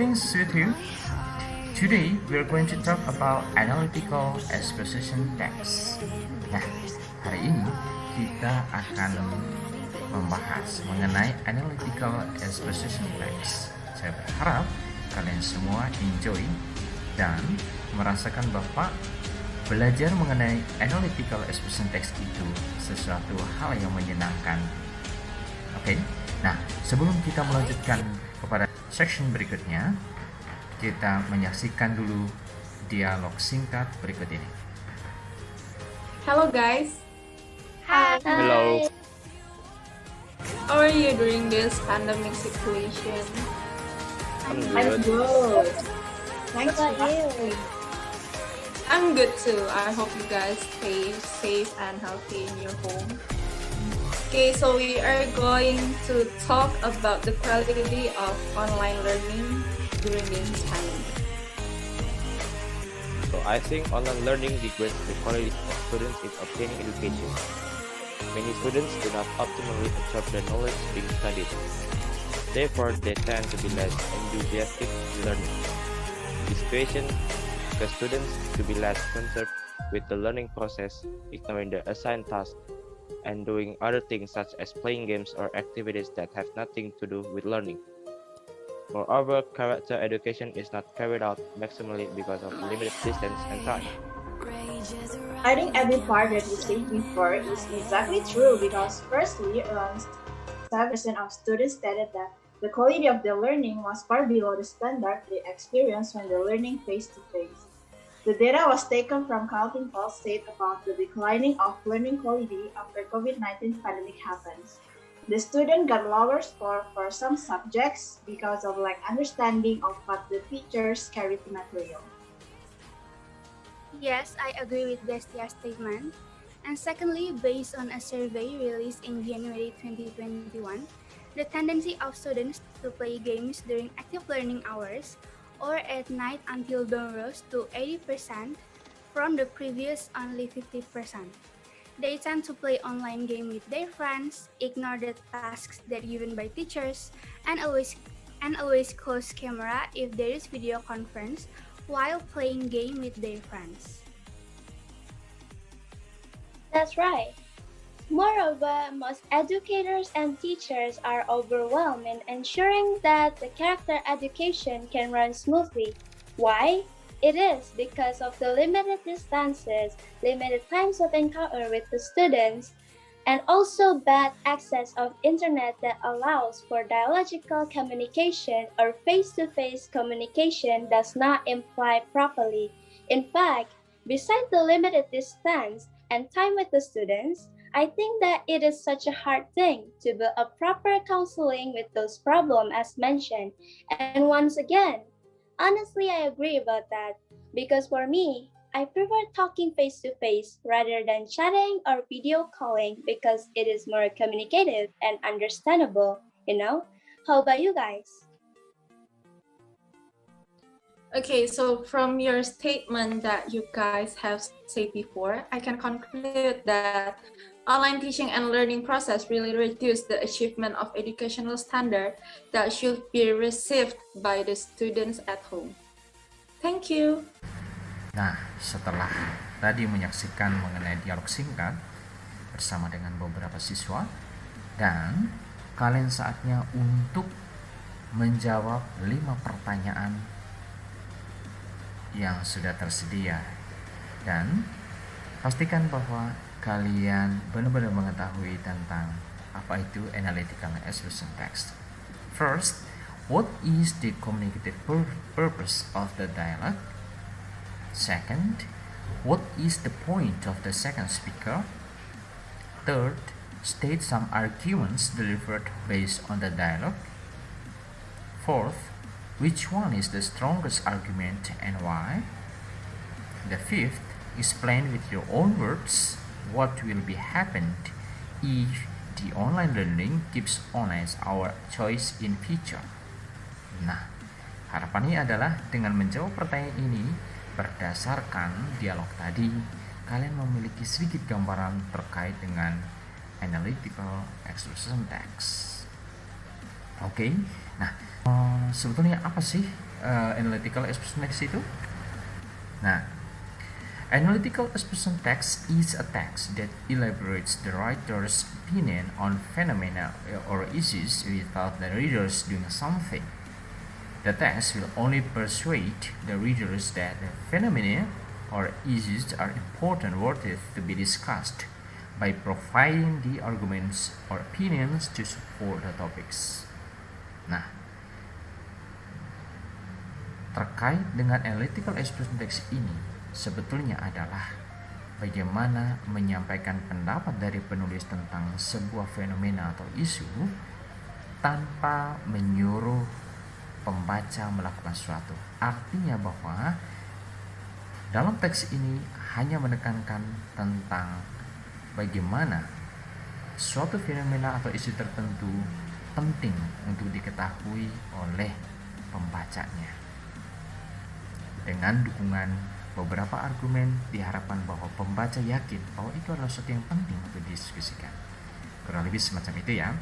Greetings with you. Today we're going to talk about analytical exposition text. Nah, hari ini kita akan membahas mengenai analytical exposition text. Saya berharap kalian semua enjoy dan merasakan bahwa belajar mengenai analytical exposition text itu sesuatu hal yang menyenangkan. Oke, nah sebelum kita melanjutkan kepada section berikutnya, kita menyaksikan dulu dialog singkat berikut ini. Hello guys. Hi. Hello. How are you during this pandemic situation? I'm I'm good. good. Thanks How for about you? asking. I'm good too. I hope you guys stay safe and healthy in your home. Okay, so we are going to talk about the quality of online learning during this pandemic. So I think online learning degrades the quality of students in obtaining education. Many students do not optimally absorb the knowledge being studied. Therefore, they tend to be less enthusiastic in learning. This situation causes students to be less concerned with the learning process, ignoring the assigned tasks, and doing other things such as playing games or activities that have nothing to do with learning. Moreover, character education is not carried out maximally because of limited distance and time. I think every part that you said before is exactly true because firstly, around 7% of students stated that the quality of their learning was far below the standard they experienced when they're learning face-to-face. The data was taken from Carlton Pulse state about the declining of learning quality after COVID-19 pandemic happens. The student got lower score for some subjects because of lack understanding of what the teachers carried the material. Yes, I agree with Destia's statement. And secondly, based on a survey released in January 2021, the tendency of students to play games during active learning hours or at night until dawn rose to 80% from the previous only 50%. They tend to play online game with their friends, ignore the tasks that given by teachers, and always close camera if there is video conference while playing game with their friends. That's right. Moreover, most educators and teachers are overwhelmed in ensuring that the character education can run smoothly. Why? It is because of the limited distances, limited times of encounter with the students, and also bad access of internet that allows for dialogical communication or face-to-face communication does not imply properly. In fact, besides the limited distance and time with the students, I think that it is such a hard thing to build a proper counseling with those problems as mentioned. And once again, honestly, I agree about that because for me, I prefer talking face-to-face rather than chatting or video calling because it is more communicative and understandable, you know? How about you guys? Okay, so from your statement that you guys have said before, I can conclude that online teaching and learning process really reduce the achievement of educational standard that should be received by the students at home. Thank you. Nah, setelah tadi menyaksikan mengenai dialog singkat bersama dengan beberapa siswa, dan kalian saatnya untuk menjawab 5 pertanyaan yang sudah tersedia. Dan pastikan bahwa kalian benar-benar mengetahui tentang apa itu analytical exposition text. First, what is the communicative purpose of the dialogue? Second, what is the point of the second speaker? Third, state some arguments delivered based on the dialogue. Fourth, which one is the strongest argument and why? The fifth, explain with your own words what will be happened if the online learning keeps on as our choice in future. Nah, harapannya adalah dengan menjawab pertanyaan ini berdasarkan dialog tadi, kalian memiliki sedikit gambaran terkait dengan analytical exposition text. Oke, nah sebetulnya apa sih analytical expression text itu? Nah, analytical expression text is a text that elaborates the writer's opinion on phenomena or issues without the readers doing something. The text will only persuade the readers that the phenomena or issues are important, worthy to be discussed, by providing the arguments or opinions to support the topics. Nah, terkait dengan analytical expression text ini sebetulnya adalah bagaimana menyampaikan pendapat dari penulis tentang sebuah fenomena atau isu tanpa menyuruh pembaca melakukan sesuatu. Artinya bahwa dalam teks ini hanya menekankan tentang bagaimana suatu fenomena atau isu tertentu penting untuk diketahui oleh pembacanya. Dengan dukungan beberapa argumen, diharapkan bahwa pembaca yakin bahwa itu adalah sesuatu yang penting untuk didiskusikan. Kurang lebih semacam itu ya.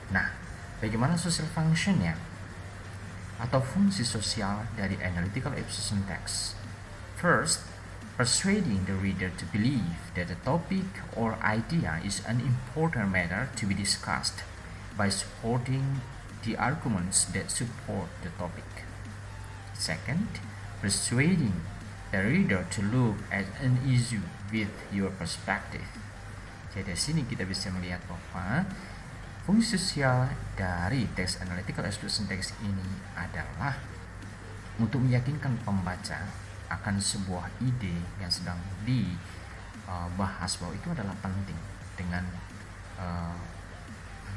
Nah, bagaimana social functionnya atau fungsi sosial dari analytical expression text? First, persuading the reader to believe that the topic or idea is an important matter to be discussed by supporting the arguments that support the topic. Second, persuading the reader to look at an issue with your perspective. Jadi di sini kita bisa melihat bahwa fungsi sosial dari teks analytical expression text ini adalah untuk meyakinkan pembaca akan sebuah ide yang sedang dibahas bahwa itu adalah penting dengan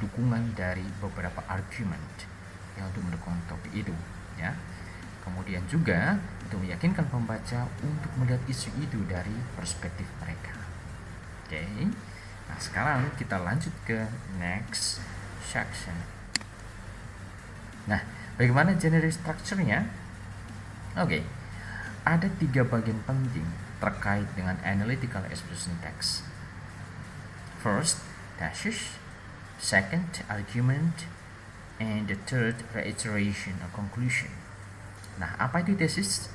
dukungan dari beberapa argumen yang untuk mendukung topik itu ya. Kemudian juga untuk meyakinkan pembaca untuk melihat isu itu dari perspektif mereka. Oke. Nah, sekarang kita lanjut ke next section. Nah, bagaimana generic structure-nya? Oke. Ada 3 bagian penting terkait dengan analytical expression text. First, thesis. Second, argument, and the third, reiteration or conclusion. Nah, apa itu thesis?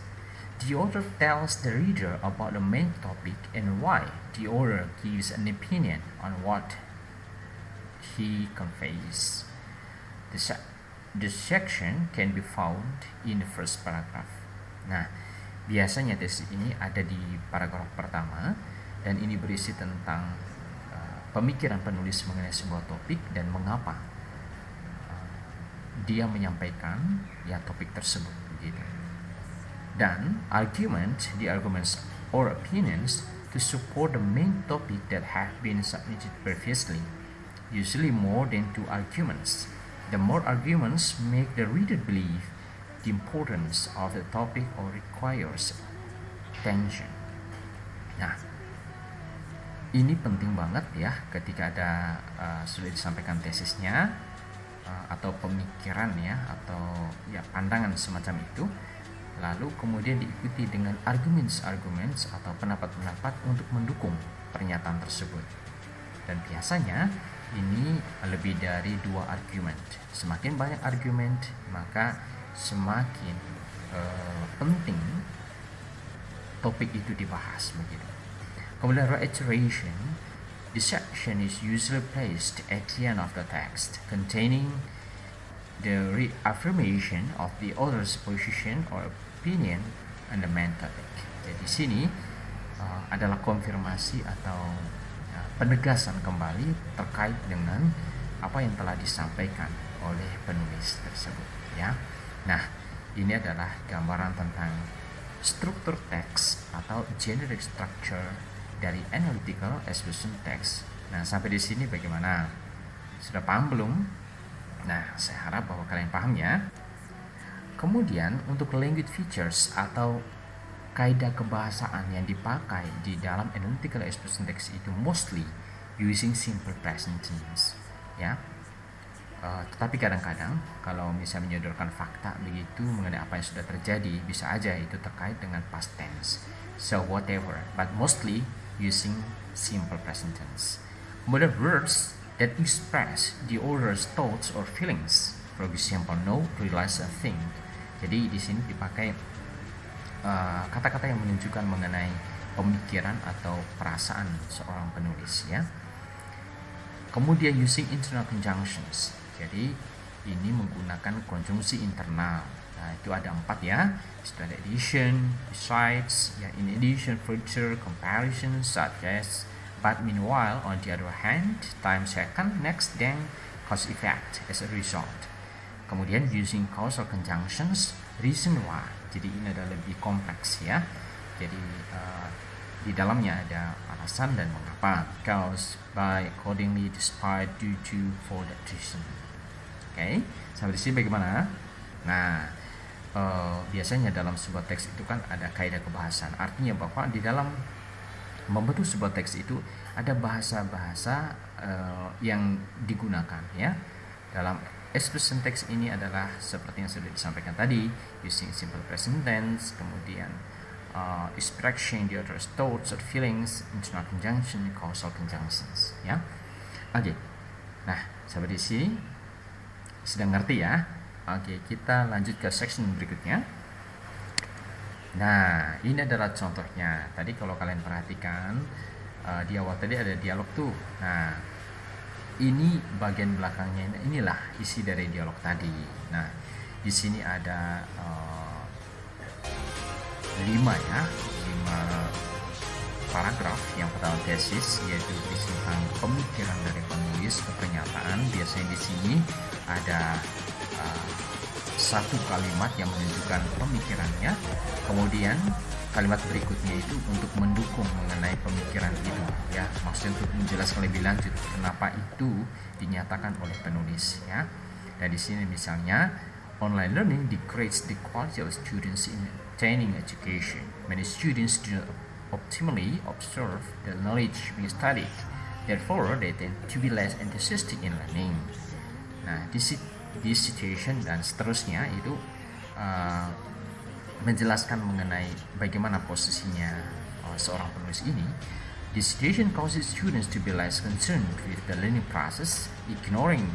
The author tells the reader about the main topic and why. The author gives an opinion on what he conveys. The section can be found in the first paragraph. Nah, biasanya tesis ini ada di paragraf pertama dan ini berisi tentang pemikiran penulis mengenai sebuah topik dan mengapa dia menyampaikan ya topik tersebut begitu. Dan argument, the arguments or opinions to support the main topic that have been submitted previously, usually more than 2 arguments. The more arguments make the reader believe the importance of the topic or requires attention. Nah, ini penting banget ya ketika ada sudah disampaikan tesisnya atau pemikiran ya atau ya pandangan semacam itu, lalu kemudian diikuti dengan argumen atau pendapat-pendapat untuk mendukung pernyataan tersebut. Dan biasanya ini lebih dari 2 argumen. Semakin banyak argumen maka semakin penting topik itu dibahas begitu. Kemudian reiteration, the section is usually placed at the end of the text, containing the reaffirmation of the author's position or opinion on the main topic. Jadi di sini adalah konfirmasi atau penegasan kembali terkait dengan apa yang telah disampaikan oleh penulis tersebut. Ya, nah ini adalah gambaran tentang struktur teks atau generic structure dari analytical expression text. Nah, sampai di sini bagaimana? Sudah paham belum? Nah, saya harap bahwa kalian paham ya. Kemudian untuk language features atau kaidah kebahasaan yang dipakai di dalam analytical expression text itu mostly using simple present tense, ya. Tetapi kadang-kadang kalau misalnya menyodorkan fakta begitu mengenai apa yang sudah terjadi, bisa aja itu terkait dengan past tense. So whatever, but mostly using simple present tense. Kemudian words that express the author's thoughts or feelings. For example, know, realize, think. Jadi di sini dipakai kata-kata yang menunjukkan mengenai pemikiran atau perasaan seorang penulis ya. Kemudian using internal conjunctions. Jadi ini menggunakan konjungsi internal. Nah, itu ada 4 ya. Instead addition, besides, ya, in addition, further, comparison, such as, but, meanwhile, on the other hand, time, second, next, then, cause, effect, as a result. Kemudian using causal conjunctions, reason why. Jadi ini adalah lebih kompleks ya. Jadi di dalamnya ada alasan dan mengapa. Cause, by, accordingly, despite, due to, for that reason. Oke, sampai di sini bagaimana? Nah, biasanya dalam sebuah teks itu kan ada kaidah kebahasan. Artinya bahwa di dalam membentuk sebuah teks itu ada bahasa-bahasa yang digunakan ya. Dalam expression text ini adalah seperti yang sudah disampaikan tadi, using simple present tense, kemudian expression the other's thoughts or feelings, internal conjunction, causal conjunctions ya. Oke. Nah, sampai di sini sudah ngerti ya. Oke, kita lanjut ke section berikutnya. Nah, ini adalah contohnya. Tadi kalau kalian perhatikan di awal tadi ada dialog tuh. Nah, ini bagian belakangnya, inilah isi dari dialog tadi. Nah, di sini ada 5 paragraf. Yang pertama tesis, yaitu tentang pemikiran dari penulis ke pernyataan. Biasanya di sini ada satu kalimat yang menunjukkan pemikirannya, kemudian kalimat berikutnya itu untuk mendukung mengenai pemikiran itu ya, maksudnya untuk menjelaskan lebih lanjut kenapa itu dinyatakan oleh penulis ya. Dan di sini misalnya, online learning degrades the quality of students in obtaining education. Many students do not optimally observe the knowledge being studied, therefore they tend to be less enthusiastic in learning. Nah, this situation dan seterusnya itu menjelaskan mengenai bagaimana posisinya seorang penulis ini. This situation causes students to be less concerned with the learning process, ignoring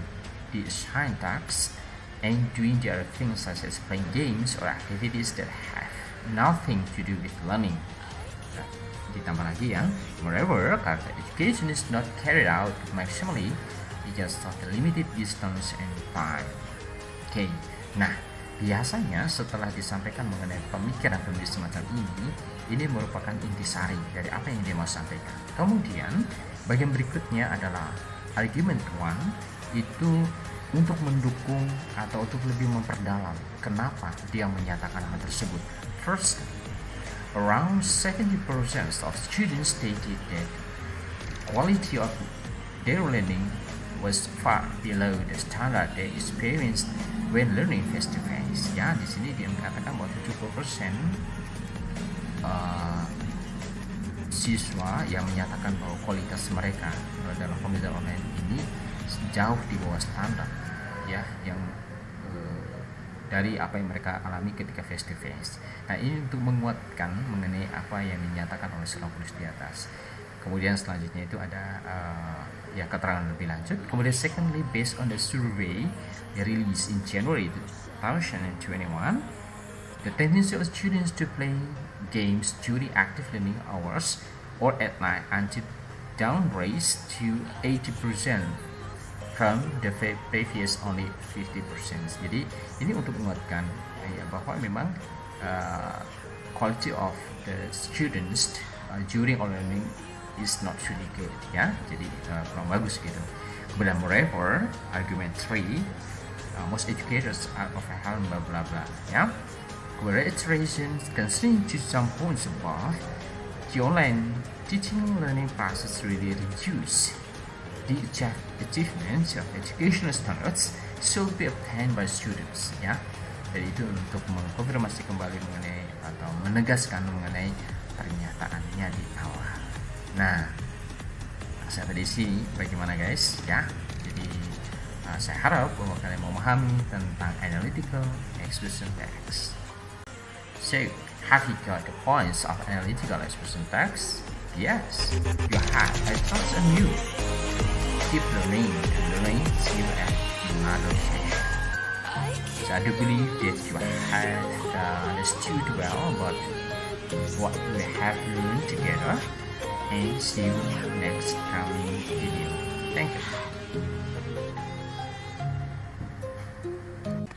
the assigned tasks, and doing the other things such as playing games or activities that have nothing to do with learning. Nah, ditambah lagi ya, moreover, character education is not carried out maximally because of the limited distance and time. Oke, nah biasanya setelah disampaikan mengenai pemikiran penulis semacam ini merupakan intisari dari apa yang dia mau sampaikan. Kemudian bagian berikutnya adalah argument one, itu untuk mendukung atau untuk lebih memperdalam kenapa dia menyatakan hal tersebut. First, around 70% of students stated that quality of their learning was far below the standard they experienced when learning face to face. Ya, di sini dia mengatakan bahwa 70% siswa yang menyatakan bahwa kualitas mereka dalam pembelajaran online ini jauh di bawah standar ya, yang dari apa yang mereka alami ketika face to face. Nah, ini untuk menguatkan mengenai apa yang dinyatakan oleh seorang penulis di atas. Kemudian selanjutnya itu ada keterangan lebih lanjut. Kemudian secondly, based on the survey released in January 2021, the tendency of students to play games during active learning hours or at night until down raised to 80% from the previous only 50%. Jadi ini untuk menguatkan bahwa memang quality of the students during online learning is not really good ya, jadi kurang bagus gitu. Kemudian moreover, argument 3, most educators are overwhelmed blah blah blah ya. Kemudian iterations concerning to some points above, the online teaching learning process really reduce the achievements of educational standards should be obtained by students ya. Jadi itu untuk mengkonfirmasi kembali mengenai atau menegaskan mengenai pernyataannya di awal. Nah, sampai di sini bagaimana guys ya? Jadi saya harap bahwa kalian memahami tentang analytical expression text. So, have you got the points of analytical expression text? Yes, you have. I trust on you. Keep learning and learning. See you at another session. So I do believe that you have understood well about what we have learned together, and see you next coming video. Thank you.